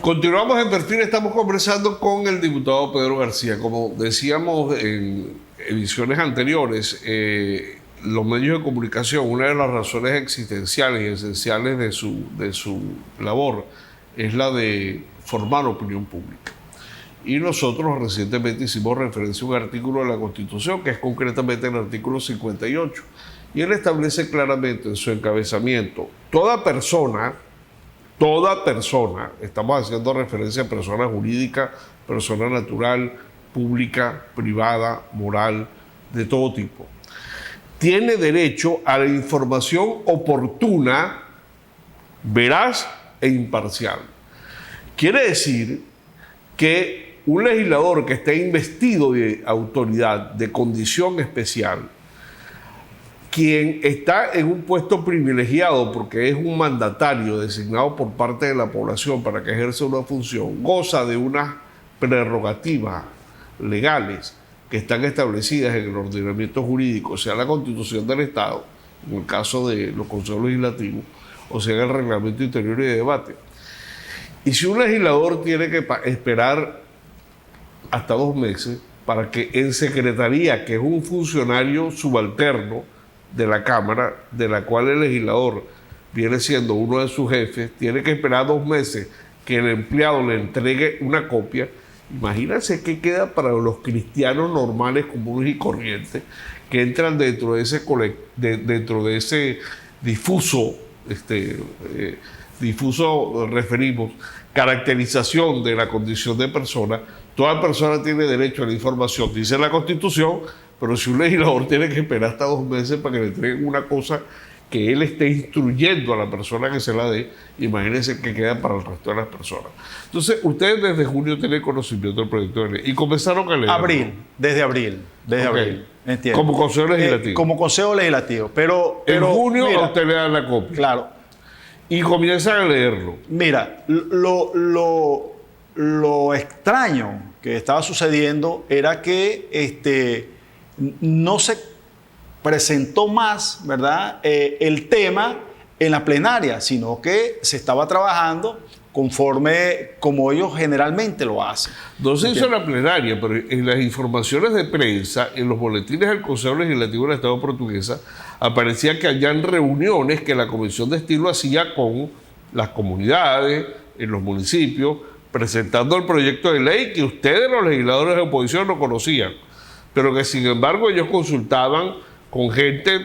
Continuamos en Perfil, estamos conversando con el diputado Pedro García. Como decíamos en ediciones anteriores, los medios de comunicación, una de las razones existenciales y esenciales de su labor es la de formar opinión pública. Y nosotros recientemente hicimos referencia a un artículo de la Constitución, que es concretamente el artículo 58, y él establece claramente en su encabezamiento: toda persona, estamos haciendo referencia a persona jurídica, persona natural, pública, privada, moral, de todo tipo, tiene derecho a la información oportuna, veraz e imparcial. Quiere decir que un legislador que esté investido de autoridad, de condición especial, quien está en un puesto privilegiado porque es un mandatario designado por parte de la población para que ejerza una función, goza de unas prerrogativas legales que están establecidas en el ordenamiento jurídico, sea la Constitución del Estado, en el caso de los consejos legislativos, o sea en el reglamento interior y de debate. Y si un legislador tiene que esperar hasta 2 meses para que en secretaría, que es un funcionario subalterno de la Cámara, de la cual el legislador viene siendo uno de sus jefes, tiene que esperar 2 meses que el empleado le entregue una copia, imagínense qué queda para los cristianos normales, comunes y corrientes, que entran dentro de ese difuso, referimos, caracterización de la condición de persona. Toda persona tiene derecho a la información, dice la Constitución, pero si un legislador tiene que esperar hasta 2 meses para que le entreguen una cosa que él esté instruyendo a la persona que se la dé, imagínense que queda para el resto de las personas. Entonces, ustedes desde junio tienen conocimiento del proyecto de ley y comenzaron a leer. Desde abril, entiendo. Como Consejo Legislativo. Como Consejo Legislativo, pero en junio mira, a usted le dan la copia. Claro. Y comienzan a leerlo. Mira, lo extraño que estaba sucediendo era que no se presentó más, ¿verdad?, el tema en la plenaria, sino que se estaba trabajando conforme como ellos generalmente lo hacen. No se hizo en la plenaria, pero en las informaciones de prensa, en los boletines del Consejo Legislativo del Estado Portuguesa, aparecía que habían reuniones que la Comisión de Estilo hacía con las comunidades, en los municipios, presentando el proyecto de ley que ustedes, los legisladores de oposición, no conocían, pero que sin embargo ellos consultaban con gente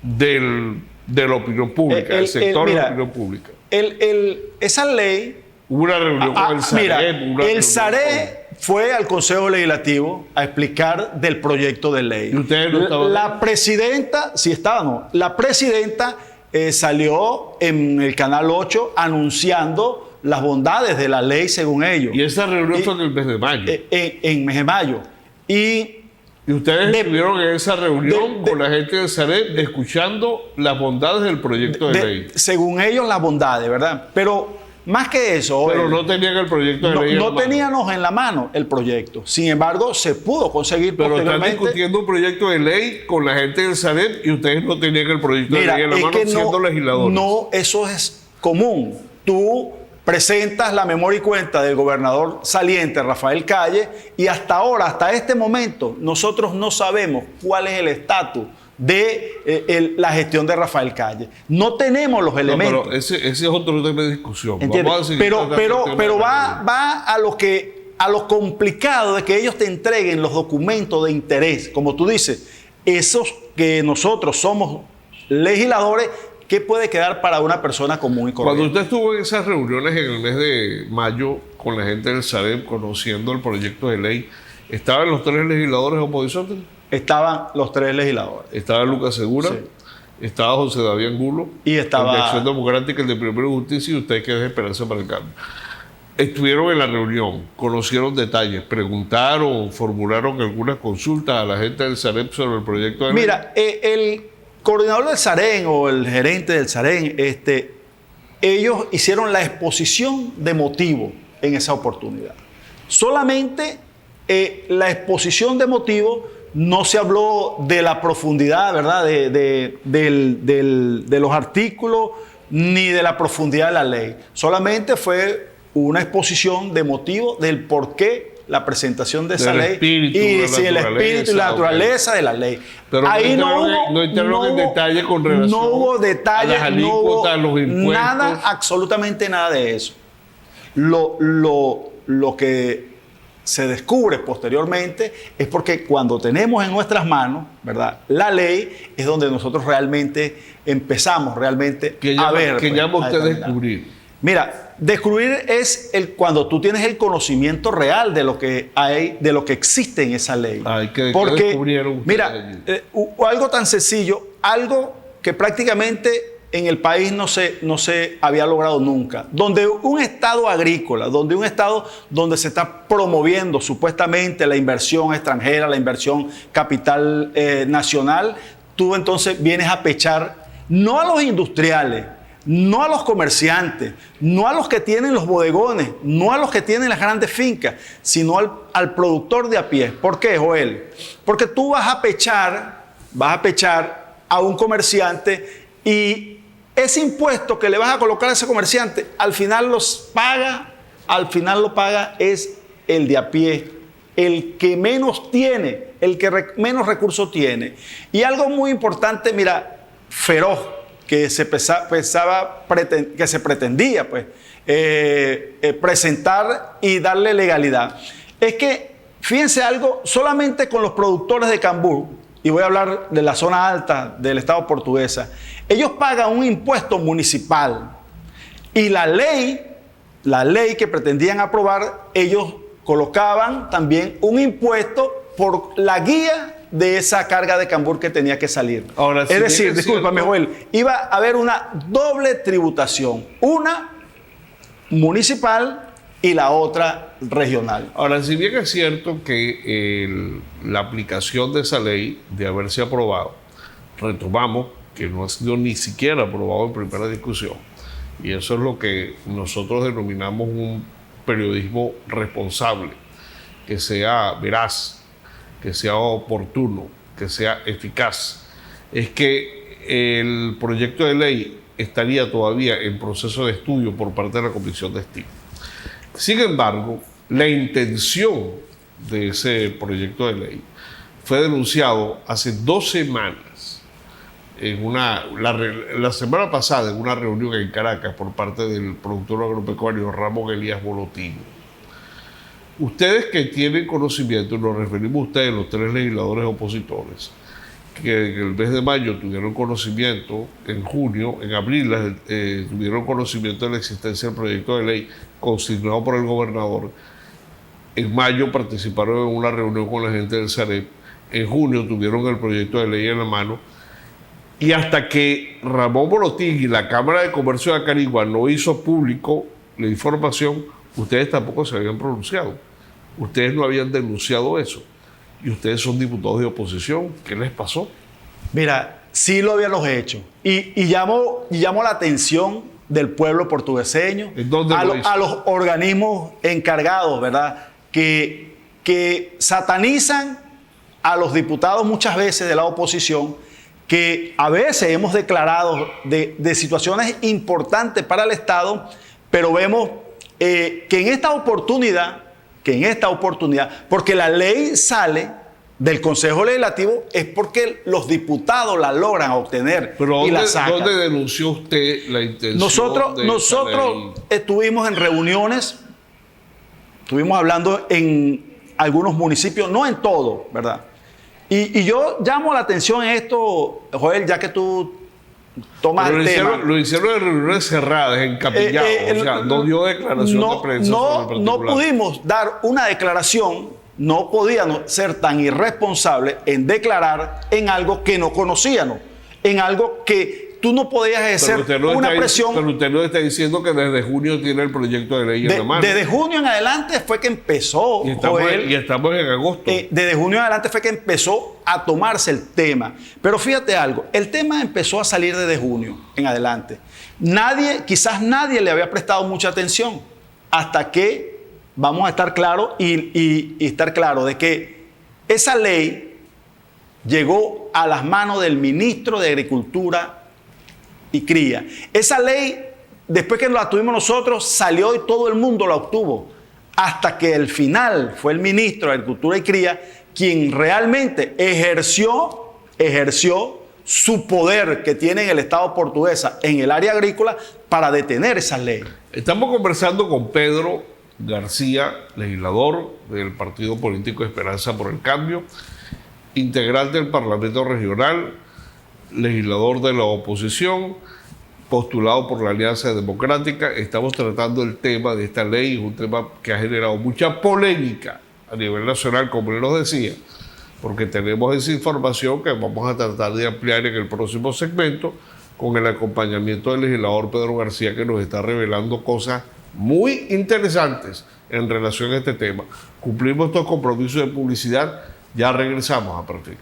de la opinión pública, del sector de la opinión pública. Esa ley... Hubo una reunión con el SAREP. Mira, el SAREP fue al Consejo Legislativo a explicar del proyecto de ley. ¿Y ustedes no estaban? La presidenta, sí estaba, ¿no? La presidenta salió en el Canal 8 anunciando las bondades de la ley según ellos. Y esa reunión fue en el mes de mayo. En mes de mayo. Y ustedes estuvieron en esa reunión con la gente del SAREP escuchando las bondades del proyecto de ley. Según ellos, las bondades, ¿verdad? Pero más que eso... Pero no tenían el proyecto de ley. No teníamos en la mano el proyecto. Sin embargo, se pudo conseguir posteriormente. Pero están discutiendo un proyecto de ley con la gente del SAREP y ustedes no tenían el proyecto de ley en la mano siendo legisladores. No, eso es común. Tú presentas la memoria y cuenta del gobernador saliente, Rafael Calle, y hasta ahora, hasta este momento, nosotros no sabemos cuál es el estatus de la gestión de Rafael Calle. No tenemos los elementos. Pero ese es otro tema de discusión. Vamos a pero va a lo complicado de que ellos te entreguen los documentos de interés. Como tú dices, esos que nosotros somos legisladores, ¿qué puede quedar para una persona común y corriente? Cuando usted estuvo en esas reuniones en el mes de mayo con la gente del SAREP conociendo el proyecto de ley, ¿estaban los 3 legisladores de oposición? Estaban los 3 legisladores. Estaba Lucas Segura, sí. Estaba José David Angulo, y estaba el de Acción Democrática, el de Primero Justicia, y usted que es de Esperanza para el Cambio. Estuvieron en la reunión, conocieron detalles, preguntaron, formularon algunas consultas a la gente del SAREP sobre el proyecto de ley. Mira, el coordinador del SAREN o el gerente del SAREN, ellos hicieron la exposición de motivo en esa oportunidad. Solamente la exposición de motivo, no se habló de la profundidad, ¿verdad?, de los artículos ni de la profundidad de la ley. Solamente fue una exposición de motivos del por qué la presentación de esa Del ley espíritu, y de la el espíritu y la naturaleza de la ley. Pero Ahí no entraron en detalle con relación no hubo detalles, a las no hubo alícuotas, los impuestos. nada, absolutamente nada de eso. Lo que se descubre posteriormente es porque cuando tenemos en nuestras manos, ¿verdad?, la ley, es donde nosotros realmente empezamos a ver. ¿Qué pues, llama usted a descubrir? Mira, descubrir es cuando tú tienes el conocimiento real de lo que hay, de lo que existe en esa ley. ¿Qué Porque, descubrieron ustedes mira, allí? algo tan sencillo, algo que prácticamente en el país no se había logrado nunca. Donde un estado agrícola, donde un estado donde se está promoviendo supuestamente la inversión extranjera, la inversión capital nacional, tú entonces vienes a pechar no a los industriales, no a los comerciantes, no a los que tienen los bodegones, no a los que tienen las grandes fincas, sino al productor de a pie. ¿Por qué, Joel? Porque tú vas a pechar a un comerciante y ese impuesto que le vas a colocar a ese comerciante, al final lo paga es el de a pie, el que menos tiene, el que menos recursos tiene. Y algo muy importante, mira, feroz, que se pretendía pues, presentar y darle legalidad, es que, fíjense algo, solamente con los productores de cambur, y voy a hablar de la zona alta del estado Portuguesa, ellos pagan un impuesto municipal y la ley que pretendían aprobar, ellos colocaban también un impuesto por la guía de esa carga de cambur que tenía que salir. Ahora, es decir, discúlpame, Joel, iba a haber una doble tributación, una municipal y la otra regional. Ahora, si bien es cierto que la aplicación de esa ley, de haberse aprobado, retomamos que no ha sido ni siquiera aprobado en primera discusión, y eso es lo que nosotros denominamos un periodismo responsable, que sea veraz, que sea oportuno, que sea eficaz, es que el proyecto de ley estaría todavía en proceso de estudio por parte de la Comisión de Estilo. Sin embargo, la intención de ese proyecto de ley fue denunciado hace 2 semanas, la semana pasada, en una reunión en Caracas por parte del productor agropecuario Ramón Elías Bolotini. Ustedes que tienen conocimiento, nos referimos a ustedes, los 3 legisladores opositores, que en el mes de mayo tuvieron conocimiento, en junio, en abril tuvieron conocimiento de la existencia del proyecto de ley consignado por el gobernador. En mayo participaron en una reunión con la gente del Sareb. En junio tuvieron el proyecto de ley en la mano. Y hasta que Ramón Bolotini y la Cámara de Comercio de Acarigua no hizo público la información, ustedes tampoco se habían pronunciado. Ustedes no habían denunciado eso. Y ustedes son diputados de oposición. ¿Qué les pasó? Mira, sí lo habíamos hecho. Y llamó la atención del pueblo portugueseño a los organismos encargados, ¿verdad? Que satanizan a los diputados muchas veces de la oposición, que a veces hemos declarado de situaciones importantes para el Estado, pero vemos que en esta oportunidad, porque la ley sale del Consejo Legislativo, es porque los diputados la logran obtener. Pero y la sacan. ¿Dónde denunció usted la intención Nosotros estuvimos en reuniones, estuvimos hablando en algunos municipios, no en todo, ¿verdad? Y yo llamo la atención en esto, Joel, ya que tú tomas el tema. Lo hicieron en reuniones cerradas, encapillados, o sea, no dio declaración de prensa. No pudimos dar una declaración, no podíamos ser tan irresponsables en declarar en algo que no conocíamos, en algo que tú no podías ejercer una presión. Pero usted no está diciendo que desde junio tiene el proyecto de ley en la mano. Desde junio en adelante fue que empezó, y estamos en agosto. Desde junio en adelante fue que empezó a tomarse el tema. Pero fíjate algo, el tema empezó a salir desde junio en adelante. Quizás nadie le había prestado mucha atención hasta que vamos a estar claros y estar claros de que esa ley llegó a las manos del ministro de Agricultura y Cría. Esa ley después que la tuvimos nosotros, salió y todo el mundo la obtuvo. Hasta que al final fue el ministro de Agricultura y Cría quien realmente ejerció su poder que tiene en el Estado portuguesa en el área agrícola para detener esas leyes. Estamos conversando con Pedro García, legislador del partido político Esperanza por el Cambio, integrante del Parlamento Regional, legislador de la oposición, postulado por la Alianza Democrática. Estamos tratando el tema de esta ley, es un tema que ha generado mucha polémica a nivel nacional, como él nos decía, porque tenemos esa información que vamos a tratar de ampliar en el próximo segmento con el acompañamiento del legislador Pedro García, que nos está revelando cosas muy interesantes en relación a este tema. Cumplimos estos compromisos de publicidad, ya regresamos a partir.